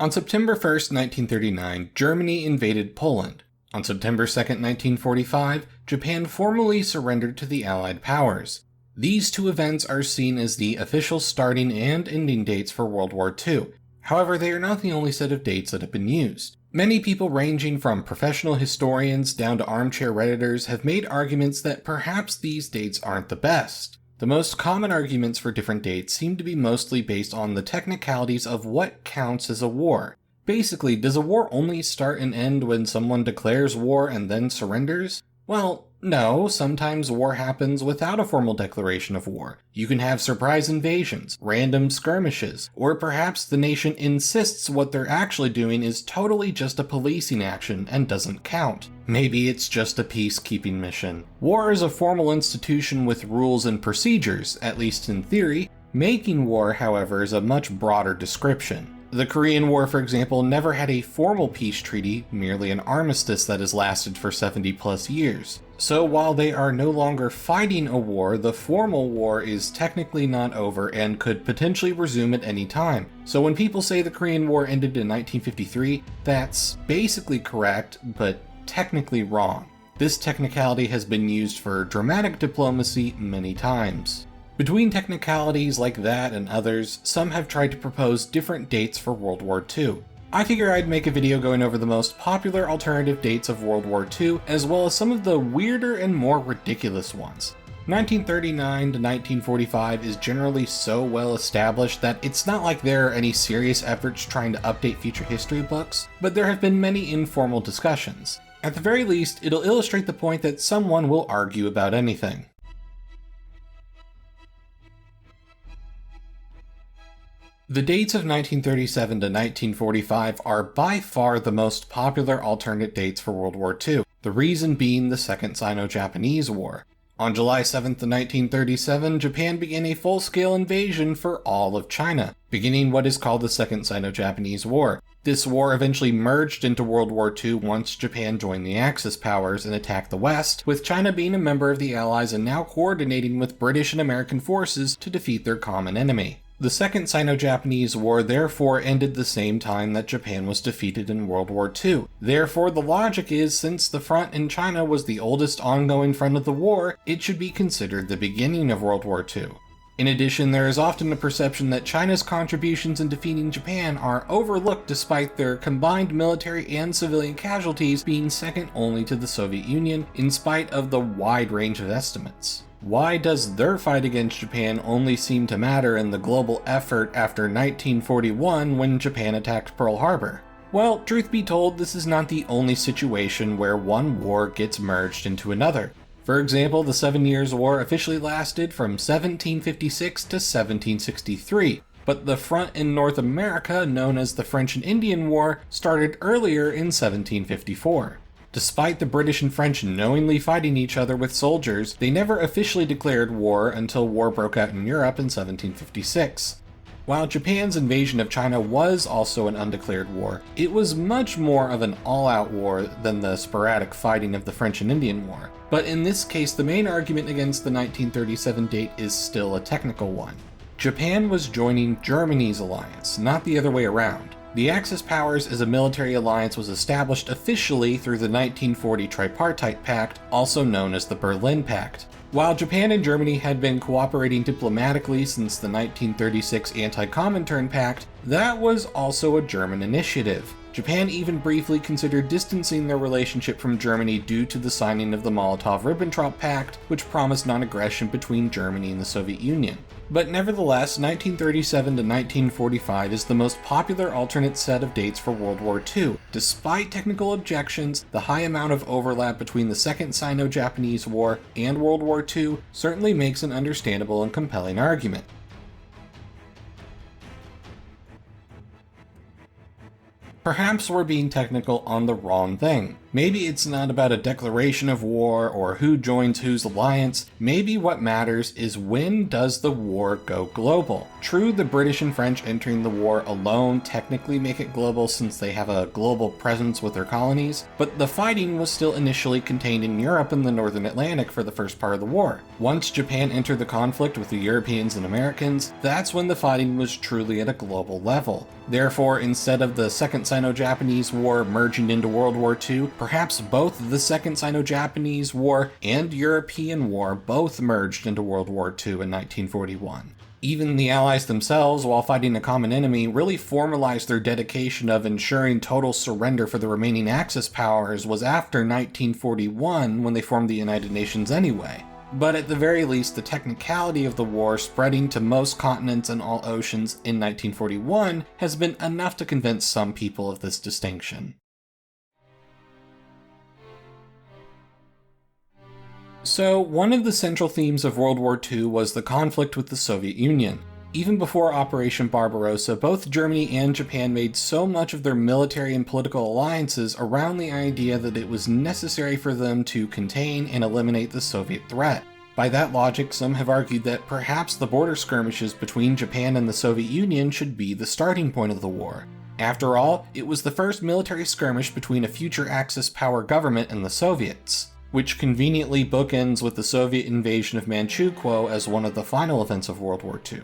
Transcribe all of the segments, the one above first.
On September 1st, 1939, Germany invaded Poland. On September 2nd, 1945, Japan formally surrendered to the Allied powers. These two events are seen as the official starting and ending dates for World War II. However, they are not the only set of dates that have been used. Many people ranging from professional historians down to armchair Redditors have made arguments that perhaps these dates aren't the best. The most common arguments for different dates seem to be mostly based on the technicalities of what counts as a war. Basically, does a war only start and end when someone declares war and then surrenders? Well, no, sometimes war happens without a formal declaration of war. You can have surprise invasions, random skirmishes, or perhaps the nation insists what they're actually doing is totally just a policing action and doesn't count. Maybe it's just a peacekeeping mission. War is a formal institution with rules and procedures, at least in theory. Making war, however, is a much broader description. The Korean War, for example, never had a formal peace treaty, merely an armistice that has lasted for 70 plus years. So while they are no longer fighting a war, the formal war is technically not over and could potentially resume at any time. So when people say the Korean War ended in 1953, that's basically correct, but technically wrong. This technicality has been used for dramatic diplomacy many times. Between technicalities like that and others, some have tried to propose different dates for World War II. I figure I'd make a video going over the most popular alternative dates of World War II, as well as some of the weirder and more ridiculous ones. 1939 to 1945 is generally so well established that it's not like there are any serious efforts trying to update future history books, but there have been many informal discussions. At the very least, it'll illustrate the point that someone will argue about anything. The dates of 1937 to 1945 are by far the most popular alternate dates for World War II, the reason being the Second Sino-Japanese War. On July 7th, 1937, Japan began a full-scale invasion for all of China, beginning what is called the Second Sino-Japanese War. This war eventually merged into World War II once Japan joined the Axis powers and attacked the West, with China being a member of the Allies and now coordinating with British and American forces to defeat their common enemy. The Second Sino-Japanese War therefore ended the same time that Japan was defeated in World War II. Therefore, the logic is, since the front in China was the oldest ongoing front of the war, it should be considered the beginning of World War II. In addition, there is often a perception that China's contributions in defeating Japan are overlooked despite their combined military and civilian casualties being second only to the Soviet Union, in spite of the wide range of estimates. Why does their fight against Japan only seem to matter in the global effort after 1941 when Japan attacked Pearl Harbor? Well, truth be told, this is not the only situation where one war gets merged into another. For example, the 7 Years' War officially lasted from 1756 to 1763, but the front in North America, known as the French and Indian War, started earlier in 1754. Despite the British and French knowingly fighting each other with soldiers, they never officially declared war until war broke out in Europe in 1756. While Japan's invasion of China was also an undeclared war, it was much more of an all-out war than the sporadic fighting of the French and Indian War. But in this case, the main argument against the 1937 date is still a technical one. Japan was joining Germany's alliance, not the other way around. The Axis powers as a military alliance was established officially through the 1940 Tripartite Pact, also known as the Berlin Pact. While Japan and Germany had been cooperating diplomatically since the 1936 Anti-Comintern Pact, that was also a German initiative. Japan even briefly considered distancing their relationship from Germany due to the signing of the Molotov-Ribbentrop Pact, which promised non-aggression between Germany and the Soviet Union. But nevertheless, 1937 to 1945 is the most popular alternate set of dates for World War II. Despite technical objections, the high amount of overlap between the Second Sino-Japanese War and World War II certainly makes an understandable and compelling argument. Perhaps we're being technical on the wrong thing. Maybe it's not about a declaration of war or who joins whose alliance. Maybe what matters is when does the war go global? True, the British and French entering the war alone technically make it global since they have a global presence with their colonies, but the fighting was still initially contained in Europe and the Northern Atlantic for the first part of the war. Once Japan entered the conflict with the Europeans and Americans, that's when the fighting was truly at a global level. Therefore, instead of the Second Sino-Japanese War merging into World War II, perhaps both the Second Sino-Japanese War and European War both merged into World War II in 1941. Even the Allies themselves, while fighting a common enemy, really formalized their dedication of ensuring total surrender for the remaining Axis powers was after 1941 when they formed the United Nations anyway. But at the very least, the technicality of the war spreading to most continents and all oceans in 1941 has been enough to convince some people of this distinction. So, one of the central themes of World War II was the conflict with the Soviet Union. Even before Operation Barbarossa, both Germany and Japan made so much of their military and political alliances around the idea that it was necessary for them to contain and eliminate the Soviet threat. By that logic, some have argued that perhaps the border skirmishes between Japan and the Soviet Union should be the starting point of the war. After all, it was the first military skirmish between a future Axis power government and the Soviets, which conveniently bookends with the Soviet invasion of Manchukuo as one of the final events of World War II.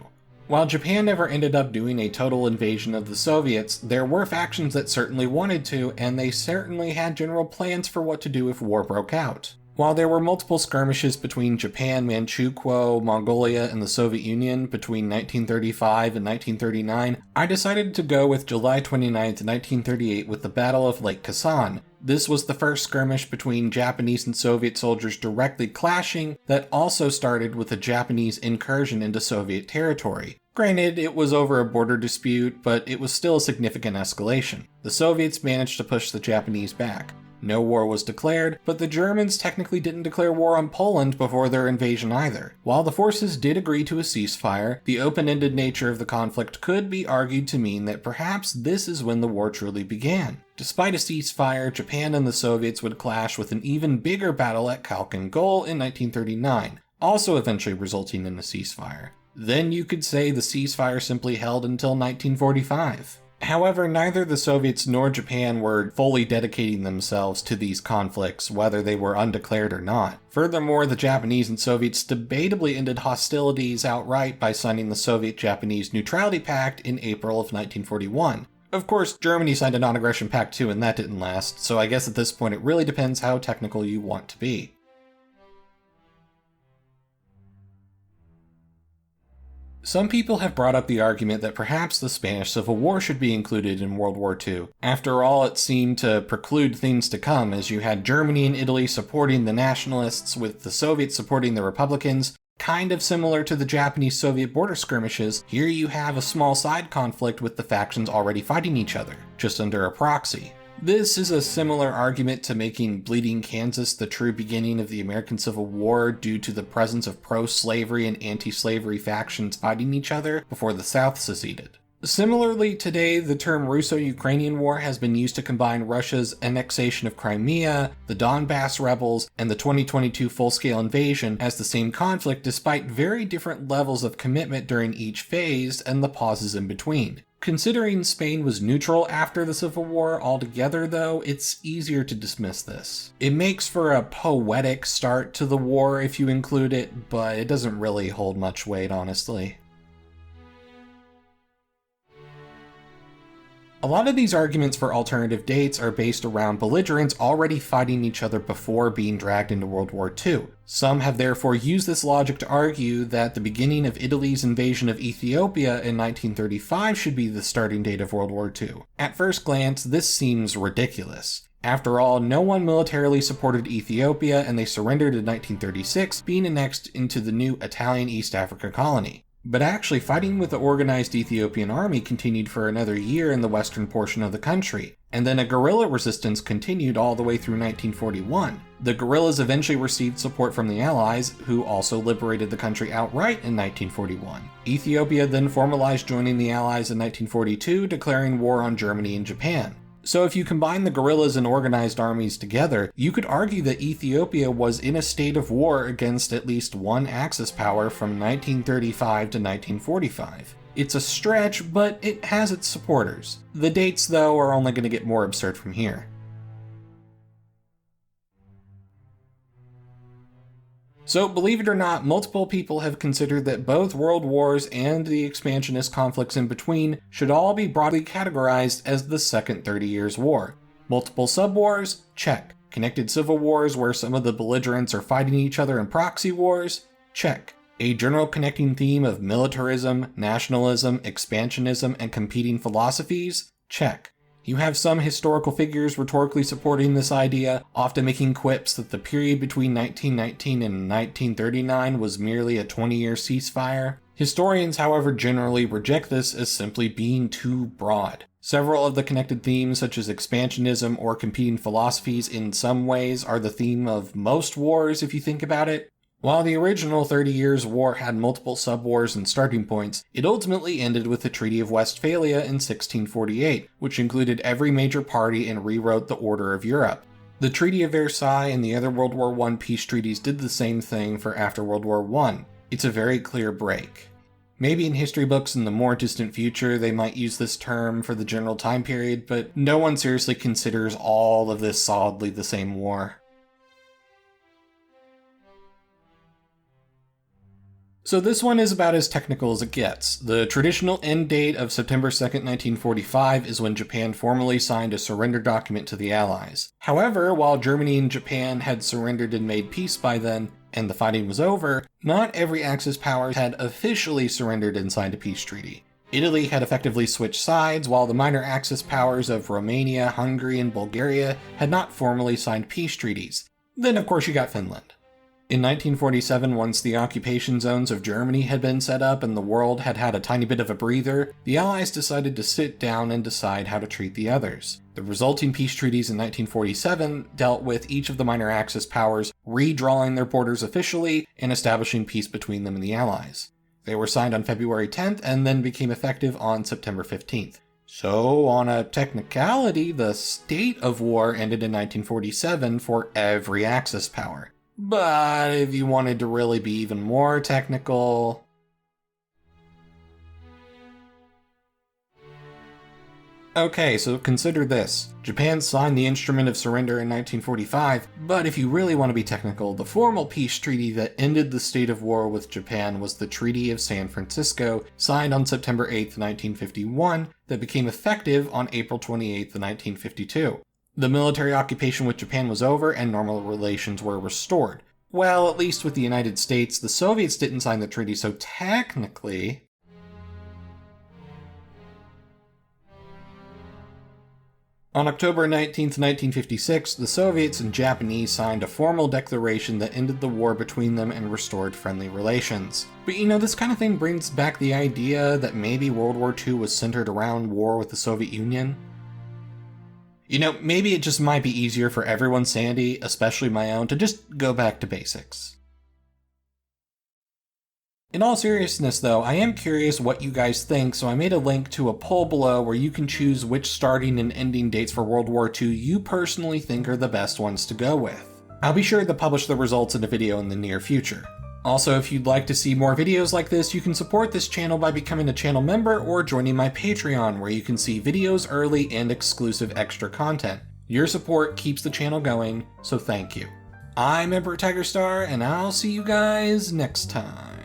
While Japan never ended up doing a total invasion of the Soviets, there were factions that certainly wanted to, and they certainly had general plans for what to do if war broke out. While there were multiple skirmishes between Japan, Manchukuo, Mongolia, and the Soviet Union between 1935 and 1939, I decided to go with July 29, 1938 with the Battle of Lake Khasan. This was the first skirmish between Japanese and Soviet soldiers directly clashing that also started with a Japanese incursion into Soviet territory. Granted, it was over a border dispute, but it was still a significant escalation. The Soviets managed to push the Japanese back. No war was declared, but the Germans technically didn't declare war on Poland before their invasion either. While the forces did agree to a ceasefire, the open-ended nature of the conflict could be argued to mean that perhaps this is when the war truly began. Despite a ceasefire, Japan and the Soviets would clash with an even bigger battle at Khalkhin Gol in 1939, also eventually resulting in a ceasefire. Then you could say the ceasefire simply held until 1945. However, neither the Soviets nor Japan were fully dedicating themselves to these conflicts, whether they were undeclared or not. Furthermore, the Japanese and Soviets debatably ended hostilities outright by signing the Soviet-Japanese Neutrality Pact in April of 1941. Of course, Germany signed a Non-Aggression Pact too, and that didn't last, so I guess at this point it really depends how technical you want to be. Some people have brought up the argument that perhaps the Spanish Civil War should be included in World War II. After all, it seemed to preclude things to come, as you had Germany and Italy supporting the nationalists with the Soviets supporting the Republicans. Kind of similar to the Japanese-Soviet border skirmishes, here you have a small side conflict with the factions already fighting each other, just under a proxy. This is a similar argument to making Bleeding Kansas the true beginning of the American Civil War due to the presence of pro-slavery and anti-slavery factions fighting each other before the South seceded. Similarly, today, the term Russo-Ukrainian War has been used to combine Russia's annexation of Crimea, the Donbass rebels, and the 2022 full-scale invasion as the same conflict despite very different levels of commitment during each phase and the pauses in between. Considering Spain was neutral after the Civil War altogether, though, it's easier to dismiss this. It makes for a poetic start to the war if you include it, but it doesn't really hold much weight, honestly. A lot of these arguments for alternative dates are based around belligerents already fighting each other before being dragged into World War II. Some have therefore used this logic to argue that the beginning of Italy's invasion of Ethiopia in 1935 should be the starting date of World War II. At first glance, this seems ridiculous. After all, no one militarily supported Ethiopia, and they surrendered in 1936, being annexed into the new Italian East Africa colony. But actually, fighting with the organized Ethiopian army continued for another year in the western portion of the country, and then a guerrilla resistance continued all the way through 1941. The guerrillas eventually received support from the Allies, who also liberated the country outright in 1941. Ethiopia then formalized joining the Allies in 1942, declaring war on Germany and Japan. So if you combine the guerrillas and organized armies together, you could argue that Ethiopia was in a state of war against at least one Axis power from 1935 to 1945. It's a stretch, but it has its supporters. The dates, though, are only going to get more absurd from here. So, believe it or not, multiple people have considered that both world wars and the expansionist conflicts in between should all be broadly categorized as the Second 30 Years' War. Multiple subwars? Check. Connected civil wars where some of the belligerents are fighting each other in proxy wars? Check. A general connecting theme of militarism, nationalism, expansionism, and competing philosophies? Check. You have some historical figures rhetorically supporting this idea, often making quips that the period between 1919 and 1939 was merely a 20-year ceasefire. Historians, however, generally reject this as simply being too broad. Several of the connected themes, such as expansionism or competing philosophies, in some ways are the theme of most wars if you think about it. While the original 30 Years' War had multiple subwars and starting points, it ultimately ended with the Treaty of Westphalia in 1648, which included every major party and rewrote the order of Europe. The Treaty of Versailles and the other World War I peace treaties did the same thing for after World War I. It's a very clear break. Maybe in history books in the more distant future they might use this term for the general time period, but no one seriously considers all of this solidly the same war. So this one is about as technical as it gets. The traditional end date of September 2nd, 1945 is when Japan formally signed a surrender document to the Allies. However, while Germany and Japan had surrendered and made peace by then, and the fighting was over, not every Axis power had officially surrendered and signed a peace treaty. Italy had effectively switched sides, while the minor Axis powers of Romania, Hungary, and Bulgaria had not formally signed peace treaties. Then of course you got Finland. In 1947, once the occupation zones of Germany had been set up and the world had had a tiny bit of a breather, the Allies decided to sit down and decide how to treat the others. The resulting peace treaties in 1947 dealt with each of the minor Axis powers redrawing their borders officially and establishing peace between them and the Allies. They were signed on February 10th and then became effective on September 15th. So, on a technicality, the state of war ended in 1947 for every Axis power. But if you wanted to really be even more technical... Okay, so consider this. Japan signed the Instrument of Surrender in 1945, but if you really want to be technical, the formal peace treaty that ended the state of war with Japan was the Treaty of San Francisco, signed on September 8, 1951, that became effective on April 28, 1952. The military occupation with Japan was over and normal relations were restored. Well, at least with the United States, the Soviets didn't sign the treaty, so technically... On October 19, 1956, the Soviets and Japanese signed a formal declaration that ended the war between them and restored friendly relations. But you know, this kind of thing brings back the idea that maybe World War II was centered around war with the Soviet Union. You know, maybe it just might be easier for everyone's sanity, especially my own, to just go back to basics. In all seriousness though, I am curious what you guys think, so I made a link to a poll below where you can choose which starting and ending dates for World War II you personally think are the best ones to go with. I'll be sure to publish the results in a video in the near future. Also, if you'd like to see more videos like this, you can support this channel by becoming a channel member or joining my Patreon, where you can see videos early and exclusive extra content. Your support keeps the channel going, so thank you. I'm Emperor Tigerstar, and I'll see you guys next time.